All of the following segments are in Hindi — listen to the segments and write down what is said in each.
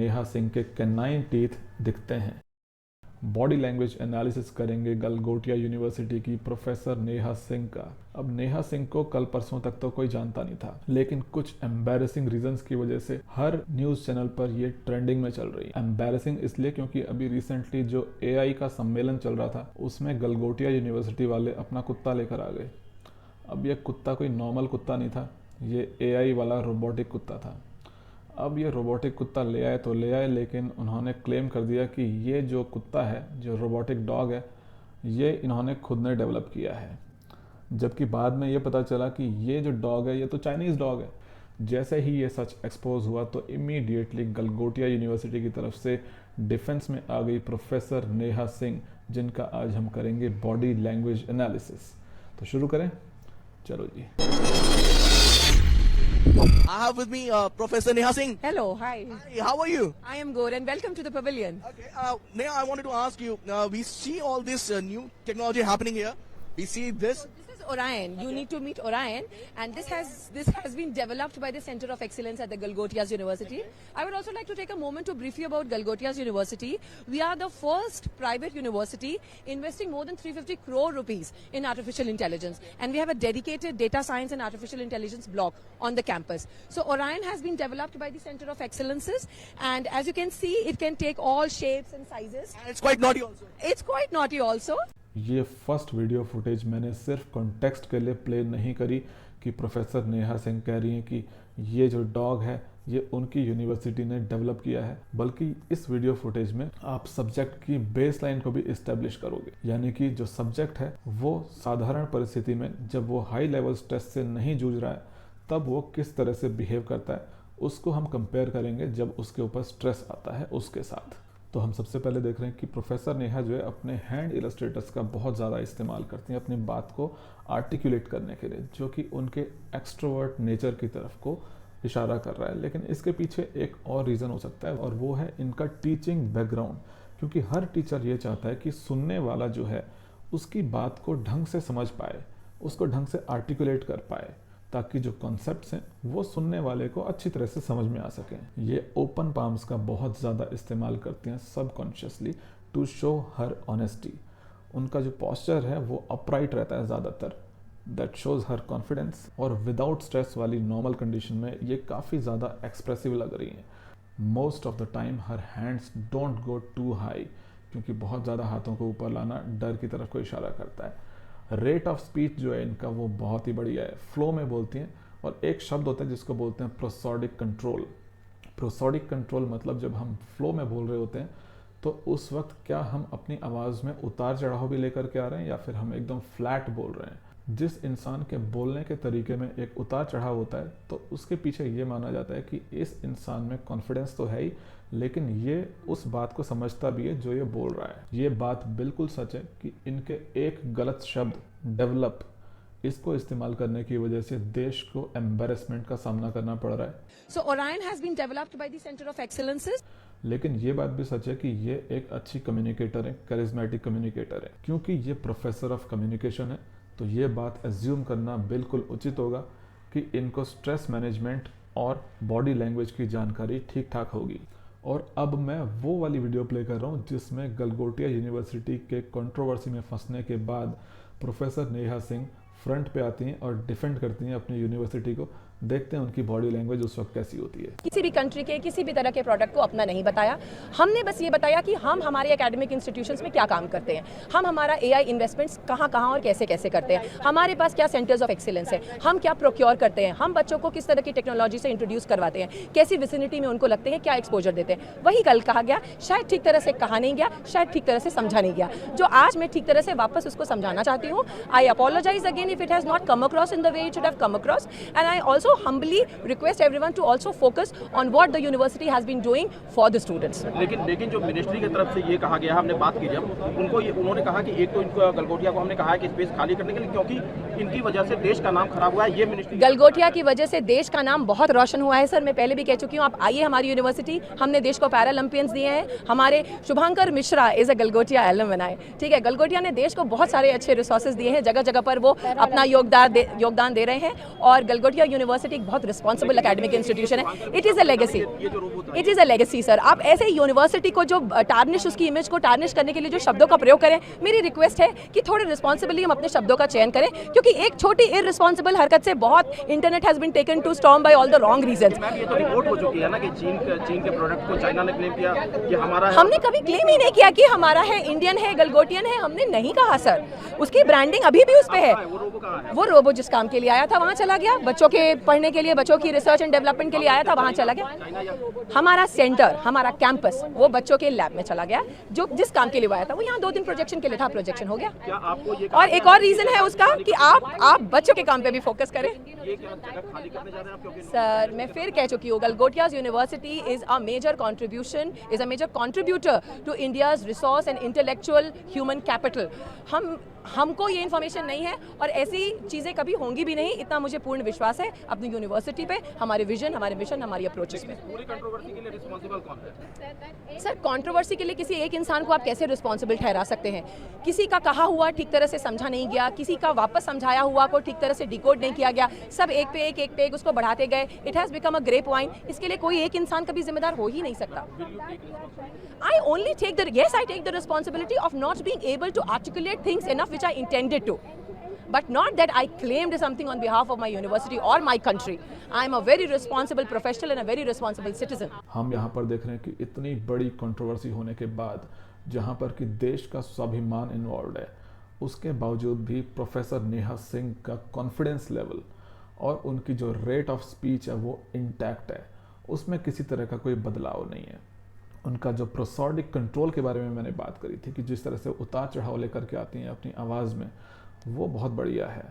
नेहा सिंह के कैनाइन टीथ दिखते हैं। बॉडी लैंग्वेज एनालिसिस करेंगे गलगोटिया यूनिवर्सिटी की प्रोफेसर नेहा सिंह का। अब नेहा सिंह को कल परसों तक तो कोई जानता नहीं था, लेकिन कुछ एम्बैरेसिंग रीजंस की वजह से हर न्यूज़ चैनल पर ये ट्रेंडिंग में चल रही है। एम्बैरेसिंग इसलिए क्योंकि अभी रिसेंटली जो AI का सम्मेलन चल रहा था उसमें गलगोटिया यूनिवर्सिटी वाले अपना कुत्ता लेकर आ गए। अब ये कुत्ता कोई नॉर्मल कुत्ता नहीं था, ये AI वाला रोबोटिक कुत्ता था। अब ये रोबोटिक कुत्ता ले आए तो ले आए, लेकिन उन्होंने क्लेम कर दिया कि ये जो कुत्ता है, जो रोबोटिक डॉग है, ये इन्होंने खुद ने डेवलप किया है। जबकि बाद में ये पता चला कि ये जो डॉग है ये तो चाइनीज़ डॉग है। जैसे ही ये सच एक्सपोज हुआ तो इमीडिएटली गलगोटिया यूनिवर्सिटी की तरफ से डिफेंस में आ गई प्रोफेसर नेहा सिंह, जिनका आज हम करेंगे बॉडी लैंग्वेज एनालिसिस। तो शुरू करें, चलो जी। I have with me Professor Neha Singh. Hello, hi. Hi, how are you? I am good and welcome to the pavilion. Okay, Neha, I wanted to ask you. We see all this new technology happening here. We see this. This is Orion. You need to meet Orion, and this has been developed by the Center of Excellence at the Galgotias University. I would also like to take a moment to brief you about Galgotias University. We are the first private university investing more than 350 crore rupees in artificial intelligence, and we have a dedicated data science and artificial intelligence block on the campus. So Orion has been developed by the Center of Excellences, and as you can see, it can take all shapes and sizes. And it's quite naughty also. It's quite naughty also. ये फर्स्ट वीडियो फुटेज मैंने सिर्फ कॉन्टेक्स्ट के लिए प्ले नहीं करी कि प्रोफेसर नेहा सिंह कह रही हैं कि ये जो डॉग है ये उनकी यूनिवर्सिटी ने डेवलप किया है, बल्कि इस वीडियो फुटेज में आप सब्जेक्ट की बेसलाइन को भी इस्टेब्लिश करोगे। यानी कि जो सब्जेक्ट है वो साधारण परिस्थिति में जब वो हाई लेवल स्ट्रेस से नहीं जूझ रहा है तब वो किस तरह से बिहेव करता है, उसको हम कंपेयर करेंगे जब उसके ऊपर स्ट्रेस आता है उसके साथ। तो हम सबसे पहले देख रहे हैं कि प्रोफेसर नेहा जो है अपने हैंड इलस्ट्रेटर्स का बहुत ज़्यादा इस्तेमाल करती हैं अपनी बात को आर्टिकुलेट करने के लिए, जो कि उनके एक्सट्रोवर्ट नेचर की तरफ को इशारा कर रहा है। लेकिन इसके पीछे एक और रीज़न हो सकता है और वो है इनका टीचिंग बैकग्राउंड, क्योंकि हर टीचर ये चाहता है कि सुनने वाला जो है उसकी बात को ढंग से समझ पाए, उसको ढंग से आर्टिकुलेट कर पाए, ताकि जो कॉन्सेप्ट्स हैं वो सुनने वाले को अच्छी तरह से समझ में आ सकें। ये ओपन पाम्स का बहुत ज़्यादा इस्तेमाल करती हैं subconsciously to show her honesty. उनका जो पोस्चर है वो अपराइट रहता है ज़्यादातर, दैट शोज़ हर कॉन्फिडेंस। और विदाउट स्ट्रेस वाली नॉर्मल कंडीशन में ये काफ़ी ज़्यादा एक्सप्रेसिव लग रही हैं। Most of the time her hands don't go to high, क्योंकि बहुत ज़्यादा हाथों को ऊपर लाना डर की तरफ को इशारा करता है। रेट ऑफ स्पीच जो है इनका वो बहुत ही बढ़िया है, फ्लो में बोलती हैं। और एक शब्द होता है जिसको बोलते हैं प्रोसोडिक कंट्रोल। प्रोसोडिक कंट्रोल मतलब जब हम फ्लो में बोल रहे होते हैं तो उस वक्त क्या हम अपनी आवाज़ में उतार चढ़ाव भी लेकर के आ रहे हैं या फिर हम एकदम फ्लैट बोल रहे हैं। जिस इंसान के बोलने के तरीके में एक उतार चढ़ाव होता है तो उसके पीछे ये माना जाता है कि इस इंसान में कॉन्फिडेंस तो है ही, लेकिन ये उस बात को समझता भी है जो ये बोल रहा है। ये बात बिल्कुल सच है कि इनके एक गलत शब्द डेवलप, इसको इस्तेमाल करने की वजह से देश को एम्बैरेसमेंट का सामना करना पड़ रहा है। So Orion has been developed by the Center of Excellences. लेकिन ये बात भी सच है कि ये एक अच्छी कम्युनिकेटर है, करिज्मेटिक कम्युनिकेटर है। क्योंकि ये प्रोफेसर ऑफ कम्युनिकेशन है तो ये बात एज्यूम करना बिल्कुल उचित होगा कि इनको स्ट्रेस मैनेजमेंट और बॉडी लैंग्वेज की जानकारी ठीक ठाक होगी। और अब मैं वो वाली वीडियो प्ले कर रहा हूँ जिसमें गलगोटिया यूनिवर्सिटी के कंट्रोवर्सी में फंसने के बाद प्रोफेसर नेहा सिंह फ्रंट पे आती हैं और डिफेंड करती हैं अपनी यूनिवर्सिटी को। देखते हैं उनकी बॉडी लैंग्वेज उस वक्त कैसी होती है। किसी भी कंट्री के किसी भी तरह के प्रोडक्ट को अपना नहीं बताया, हमने बस ये बताया कि हम हमारे एकेडमिक इंस्टीट्यूशंस में क्या काम करते हैं, हम हमारा AI इन्वेस्टमेंट्स कहाँ कहाँ और कैसे कैसे करते हैं, हमारे पास क्या सेंटर्स ऑफ एक्सीलेंस है, हम क्या प्रोक्योर करते हैं, हम बच्चों को किस तरह की टेक्नोलॉजी से इंट्रोड्यूस करवाते हैं, कैसी विसिनिटी में उनको लगते हैं, क्या एक्सपोजर देते हैं। वही कल कहा गया, शायद ठीक तरह से कहा नहीं गया, शायद ठीक तरह से समझा नहीं गया, जो आज मैं ठीक तरह से वापस उसको समझाना चाहती हूँ। I apologize again if it has not come across in the way it should have come across, and I also humbly request everyone to also focus on what the university has been doing for the students. लेकिन जो मिनिस्ट्री की तरफ से ये कहा गया, हमने बात की जब उन्होंने कहा कि एक तो इनको गलगोटिया को हमने कहा है कि स्पेस खाली करने के लिए, क्योंकि इनकी वजह से देश का नाम खराब हुआ है। ये मिनिस्ट्री गलगोटिया की वजह से देश का नाम बहुत रोशन हुआ है सर। मैं पहले भी कह चुकी हूँ, आप आइए हमारी यूनिवर्सिटी, हमने देश को पैरालंपियंस दिए हैं। हमारे Shubhankar Mishra is a Galgotia alum बनाए, ठीक है। गलगोटिया ने देश को बहुत सारे अच्छे रिसोर्सेज दिए हैं, जगह जगह पर वो अपना योगदान दे रहे हैं। और गलगोटिया यूनिवर्सिटी यूनिवर्सिटी एक बहुत रिस्पॉन्सिबल एकेडमिक इंस्टीट्यूशन है. It is a legacy, it is a legacy sir. आप ऐसे यूनिवर्सिटी को जो टार्निश, उसकी इमेज को टार्निश करने के लिए जो शब्दों का प्रयोग करें, मेरी रिक्वेस्ट है कि थोड़े रिस्पॉन्सिबली हम अपने शब्दों का चयन करें, क्योंकि एक छोटी इररिस्पॉन्सिबल हरकत से बहुत internet has been taken to storm by all the wrong reasons. ये तो रिपोर्ट हो चुकी है ना कि चीन के प्रोडक्ट को चाइना ने क्लेम किया कि हमारा है. हमने कभी क्लेम ही नहीं किया कि हमारा है, इंडियन है, गलगोटियन है. हमने नहीं कहा सर. उसकी ब्रांडिंग अभी भी उस पे है. वो रोबो कहाँ है? वो रोबो जिस काम के लिए आया था वहाँ चला गया, बच्चों के पढ़ने के लिए, बच्चों की रिसर्च एंड डेवलपमेंट के लिए आया था, वहाँ चला गया. हमारा सेंटर, हमारा कैंपस वो बच्चों के लैब में चला गया. जो जिस काम के लिए वो आया था वो यहाँ 2 दिन प्रोजेक्शन के लिए था, प्रोजेक्शन हो गया. क्या आपको ये और एक और रीजन है उसका कि आप बच्चों के काम पे भी फोकस करें. ये क्या जगह खाली करने जा रहे हैं आप? क्योंकि सर मैं फिर कह चुकी हूँ, Galgotias university is a major contribution, is a major contributor to India's resource and intellectual human capital. हमको ये इन्फॉर्मेशन नहीं है और ऐसी चीज़ें कभी होंगी भी नहीं, इतना मुझे पूर्ण विश्वास है अपनी यूनिवर्सिटी पे, हमारे विजन, हमारे मिशन, हमारी अप्रोचेस पे. पूरी कंट्रोवर्सी के लिए रिस्पांसिबल कौन है? सर कंट्रोवर्सी के लिए किसी एक इंसान को आप कैसे रिस्पॉन्सिबल ठहरा सकते हैं? किसी का कहा हुआ ठीक तरह से समझा नहीं गया, किसी का वापस समझाया हुआ को ठीक तरह से डिकोड नहीं किया गया, सब एक पे एक उसको बढ़ाते गए. It has become a grape wine. इसके लिए कोई एक इंसान कभी जिम्मेदार हो ही नहीं सकता. I only take the responsibility of not being able to articulate things enough which I intended to. But not that I claimed something on behalf of my university or my country. I am a very responsible professional and a very responsible citizen. हम यहाँ पर देख रहे हैं कि इतनी बड़ी कंट्रोवर्सी होने के बाद, जहाँ पर कि देश का स्वाभिमान इन्वॉल्व है, उसके बावजूद भी प्रोफेसर नेहा सिंह का कॉन्फिडेंस लेवल और उनकी जो रेट ऑफ स्पीच है वो इंटैक्ट है. उसमें किसी तरह का कोई बदलाव नहीं है. उनका जो प्रोसोडिक कंट्रोल के बारे में मैंने बात करी थी कि जिस तरह से उतार चढ़ाव लेकर के आती हैं अपनी आवाज़ में, वो बहुत बढ़िया है.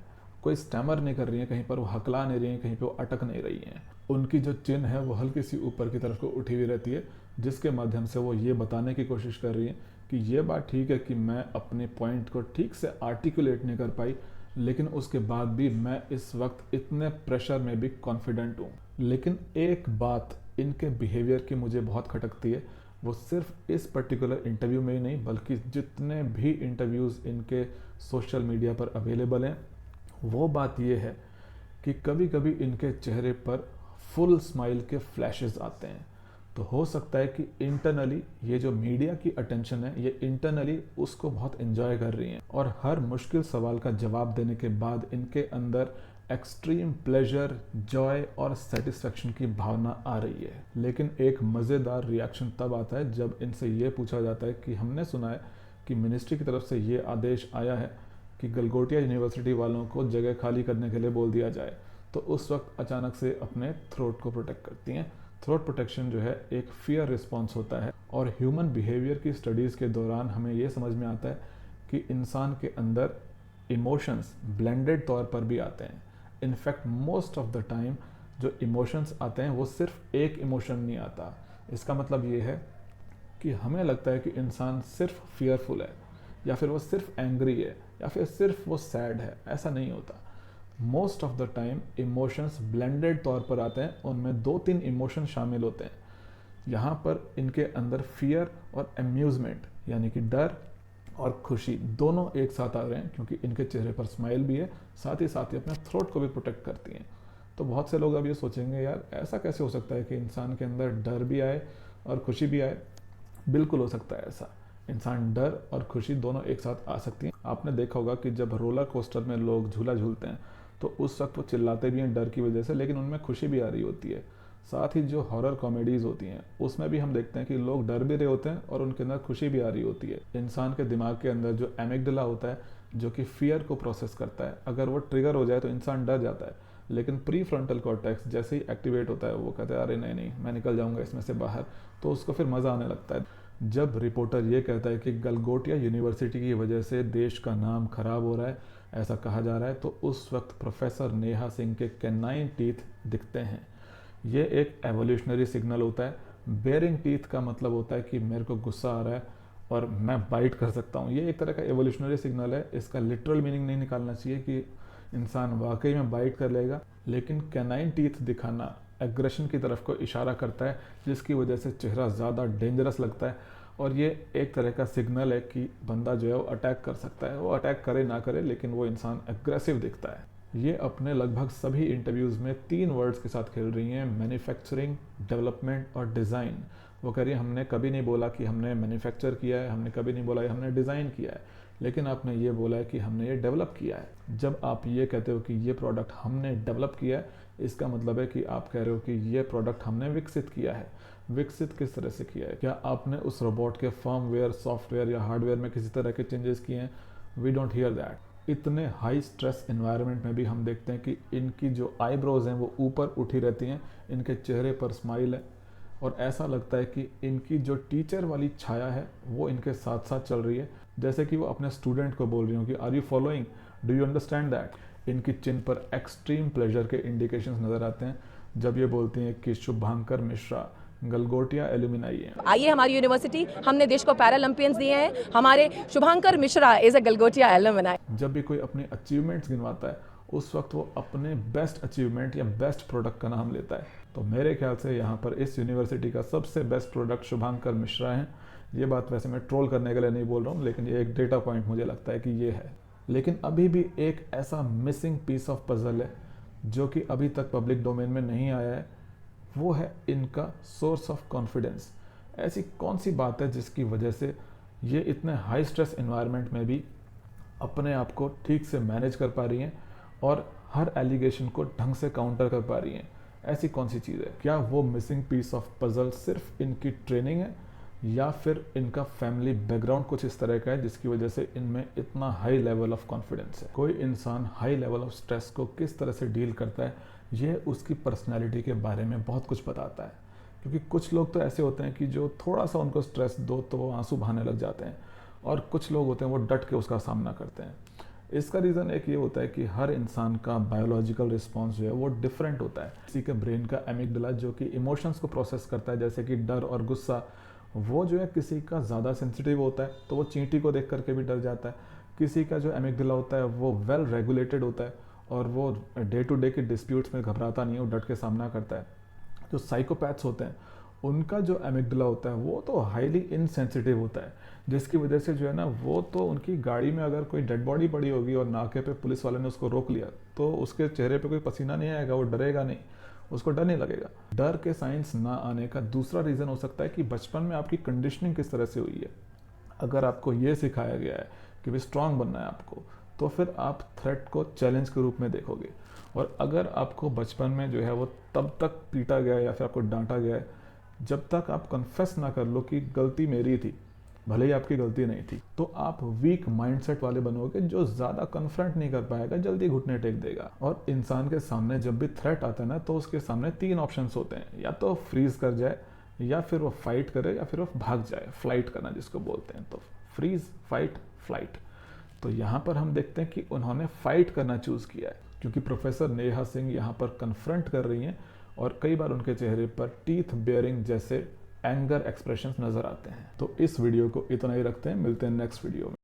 कोई स्टैमर नहीं कर रही है, कहीं पर वो हकला नहीं रही है, कहीं पे वो अटक नहीं रही हैं. उनकी जो चिन है वो हल्की सी ऊपर की तरफ को उठी हुई रहती है, जिसके माध्यम से वो ये बताने की कोशिश कर रही है कि ये बात ठीक है कि मैं अपने पॉइंट को ठीक से आर्टिकुलेट नहीं कर पाई, लेकिन उसके बाद भी मैं इस वक्त इतने प्रेशर में भी कॉन्फिडेंट हूँ. लेकिन एक बात इनके बिहेवियर की मुझे बहुत खटकती है, वो सिर्फ इस पर्टिकुलर इंटरव्यू में ही नहीं बल्कि जितने भी इंटरव्यूज़ इनके सोशल मीडिया पर अवेलेबल हैं, वो बात ये है कि कभी कभी इनके चेहरे पर फुल स्माइल के फ्लैशेस आते हैं. तो हो सकता है कि इंटरनली ये जो मीडिया की अटेंशन है, ये इंटरनली उसको बहुत एंजॉय कर रही हैं और हर मुश्किल सवाल का जवाब देने के बाद इनके अंदर एक्सट्रीम प्लेजर, जॉय और सेटिस्फेक्शन की भावना आ रही है. लेकिन एक मज़ेदार रिएक्शन तब आता है जब इनसे ये पूछा जाता है कि हमने सुना है कि मिनिस्ट्री की तरफ से ये आदेश आया है कि गलगोटिया यूनिवर्सिटी वालों को जगह खाली करने के लिए बोल दिया जाए. तो उस वक्त अचानक से अपने थ्रोट को प्रोटेक्ट करती हैं. थ्रोट प्रोटेक्शन जो है एक फियर रिस्पॉन्स होता है और ह्यूमन बिहेवियर की स्टडीज़ के दौरान हमें ये समझ में आता है कि इंसान के अंदर इमोशंस ब्लेंडेड तौर पर भी आते हैं. In fact most of the time जो इमोशंस आते हैं वो सिर्फ एक इमोशन नहीं आता. इसका मतलब ये है कि हमें लगता है कि इंसान सिर्फ फियरफुल है या फिर वो सिर्फ एंग्री है या फिर सिर्फ वो सैड है. ऐसा नहीं होता. Most of the time emotions blended तौर पर आते हैं, उनमें 2-3 इमोशन शामिल होते हैं. यहाँ पर इनके अंदर फियर और अम्यूज़मेंट यानी कि डर और खुशी दोनों एक साथ आ रहे हैं, क्योंकि इनके चेहरे पर स्माइल भी है, साथ ही अपने थ्रोट को भी प्रोटेक्ट करती हैं. तो बहुत से लोग अब ये सोचेंगे यार ऐसा कैसे हो सकता है कि इंसान के अंदर डर भी आए और खुशी भी आए. बिल्कुल हो सकता है ऐसा. इंसान डर और खुशी दोनों एक साथ आ सकती हैं. आपने देखा होगा कि जब रोलर कोस्टर में लोग झूला झूलते हैं तो उस वक्त वो चिल्लाते भी हैं डर की वजह से, लेकिन उनमें खुशी भी आ रही होती है. साथ ही जो हॉरर कॉमेडीज़ होती हैं उसमें भी हम देखते हैं कि लोग डर भी रहे होते हैं और उनके अंदर खुशी भी आ रही होती है. इंसान के दिमाग के अंदर जो एमिगडाला होता है जो कि फियर को प्रोसेस करता है, अगर वो ट्रिगर हो जाए तो इंसान डर जाता है. लेकिन प्री फ्रंटल कॉर्टेक्स जैसे ही एक्टिवेट होता है वो कहता है अरे नहीं मैं निकल जाऊंगा इसमें से बाहर. तो उसको फिर मज़ा आने लगता है. जब रिपोर्टर ये कहता है कि गलगोटिया यूनिवर्सिटी की वजह से देश का नाम खराब हो रहा है, ऐसा कहा जा रहा है, तो उस वक्त प्रोफेसर नेहा सिंह के कैनाइन टीथ दिखते हैं. ये एक एवोल्यूशनरी सिग्नल होता है. बेयरिंग टीथ का मतलब होता है कि मेरे को गुस्सा आ रहा है और मैं बाइट कर सकता हूँ. ये एक तरह का एवोल्यूशनरी सिग्नल है. इसका लिटरल मीनिंग नहीं निकालना चाहिए कि इंसान वाकई में बाइट कर लेगा, लेकिन कैनाइन टीथ दिखाना एग्रेशन की तरफ को इशारा करता है, जिसकी वजह से चेहरा ज़्यादा डेंजरस लगता है और ये एक तरह का सिग्नल है कि बंदा जो है वो अटैक कर सकता है. वो अटैक करे ना करे लेकिन वो इंसान एग्रेसिव दिखता है. ये अपने लगभग सभी इंटरव्यूज़ में 3 वर्ड्स के साथ खेल रही हैं, मैन्युफैक्चरिंग, डेवलपमेंट और डिज़ाइन। वो कह रही है हमने कभी नहीं बोला कि हमने मैन्युफैक्चर किया है, हमने कभी नहीं बोला कि हमने डिज़ाइन किया है, लेकिन आपने ये बोला है कि हमने ये डेवलप किया है। जब आप ये कहते हो कि ये प्रोडक्ट हमने डेवलप किया है, इसका मतलब है कि आप कह रहे हो कि ये प्रोडक्ट हमने विकसित किया है। विकसित किस तरह से किया है? क्या आपने उस रोबोट के फर्मवेयर, सॉफ्टवेयर या हार्डवेयर में किसी तरह के चेंजेस किए हैं? We don't hear that. इतने हाई स्ट्रेस एनवायरनमेंट में भी हम देखते हैं कि इनकी जो आईब्रोज हैं वो ऊपर उठी रहती हैं, इनके चेहरे पर स्माइल है और ऐसा लगता है कि इनकी जो टीचर वाली छाया है वो इनके साथ साथ चल रही है, जैसे कि वो अपने स्टूडेंट को बोल रही हो कि are you following, do you understand that. इनकी चिन पर एक्सट्रीम प्लेजर के इंडिकेशंस नजर आते हैं जब ये बोलती हैं कि शुभांकर मिश्रा गलगोटिया एल्यूमिनाई है। आइए हमारी यूनिवर्सिटी, हमने देश को पैरालंपियंस दिए हैं, हमारे Shubhankar Mishra is a Galgotia alumni. जब भी कोई अपने अचीवमेंट्स गिनवाता है उस वक्त वो अपने बेस्ट अचीवमेंट या बेस्ट प्रोडक्ट का नाम लेता है। तो मेरे ख्याल से यहाँ पर इस यूनिवर्सिटी का सबसे बेस्ट प्रोडक्ट शुभांकर मिश्रा है। ये बात वैसे मैं ट्रोल करने के लिए नहीं बोल रहा हूँ, लेकिन ये एक डेटा पॉइंट मुझे लगता है कि ये है। लेकिन अभी भी एक ऐसा मिसिंग पीस ऑफ पजल है जो कि अभी तक पब्लिक डोमेन में नहीं आया है, वो है इनका सोर्स ऑफ कॉन्फिडेंस। ऐसी कौन सी बात है जिसकी वजह से ये इतने हाई स्ट्रेस एनवायरनमेंट में भी अपने आप को ठीक से मैनेज कर पा रही हैं और हर एलिगेशन को ढंग से काउंटर कर पा रही हैं? ऐसी कौन सी चीज़ है? क्या वो मिसिंग पीस ऑफ पजल सिर्फ इनकी ट्रेनिंग है या फिर इनका फैमिली बैकग्राउंड कुछ इस तरह का है जिसकी वजह से इनमें इतना हाई लेवल ऑफ कॉन्फिडेंस है? कोई इंसान हाई लेवल ऑफ स्ट्रेस को किस तरह से डील करता है, ये उसकी पर्सनैलिटी के बारे में बहुत कुछ बताता है। क्योंकि कुछ लोग तो ऐसे होते हैं कि जो थोड़ा सा उनको स्ट्रेस दो तो वो आंसू बहाने लग जाते हैं, और कुछ लोग होते हैं वो डट के उसका सामना करते हैं। इसका रीज़न एक ये होता है कि हर इंसान का बायोलॉजिकल रिस्पॉन्स जो है वो डिफरेंट होता है। किसी के ब्रेन का एमिगडाला जो कि इमोशंस को प्रोसेस करता है, जैसे कि डर और गुस्सा, वो जो है किसी का ज़्यादा सेंसिटिव होता है तो वो चींटी को देख करके भी डर जाता है। किसी का जो एमिगडाला होता है वो वेल रेगुलेटेड होता है और वो डे टू डे के डिस्प्यूट्स में घबराता नहीं है, वो डट के सामना करता है। जो साइकोपैथ्स होते हैं उनका जो एमिगडाला होता है वो तो हाईली इनसेंसिटिव होता है, जिसकी वजह से जो है ना वो तो उनकी गाड़ी में अगर कोई डेड बॉडी पड़ी होगी और नाके पे पुलिस वाले ने उसको रोक लिया तो उसके चेहरे पे कोई पसीना नहीं आएगा, वो डरेगा नहीं, उसको डर नहीं लगेगा। डर के साइंस ना आने का दूसरा रीज़न हो सकता है कि बचपन में आपकी कंडीशनिंग किस तरह से हुई है। अगर आपको ये सिखाया गया है कि भाई स्ट्रांग बनना है आपको, तो फिर आप थ्रेट को चैलेंज के रूप में देखोगे। और अगर आपको बचपन में जो है वो तब तक पीटा गया या फिर आपको डांटा गया है जब तक आप कन्फेस ना कर लो कि गलती मेरी थी, भले ही आपकी गलती नहीं थी, तो आप वीक माइंडसेट वाले बनोगे जो ज़्यादा कन्फ्रंट नहीं कर पाएगा, जल्दी घुटने टेक देगा। और इंसान के सामने जब भी थ्रेट आता है ना तो उसके सामने 3 ऑप्शंस होते हैं, या तो फ्रीज कर जाए, या फिर वो फाइट करे, या फिर वो भाग जाए, फ्लाइट करना जिसको बोलते हैं। तो फ्रीज, फाइट, फ्लाइट। तो यहाँ पर हम देखते हैं कि उन्होंने फाइट करना चूज़ किया है, क्योंकि प्रोफेसर नेहा सिंह यहाँ पर कन्फ्रंट कर रही हैं और कई बार उनके चेहरे पर टीथ बेयरिंग जैसे एंगर एक्सप्रेशंस नजर आते हैं। तो इस वीडियो को इतना ही रखते हैं, मिलते हैं नेक्स्ट वीडियो में।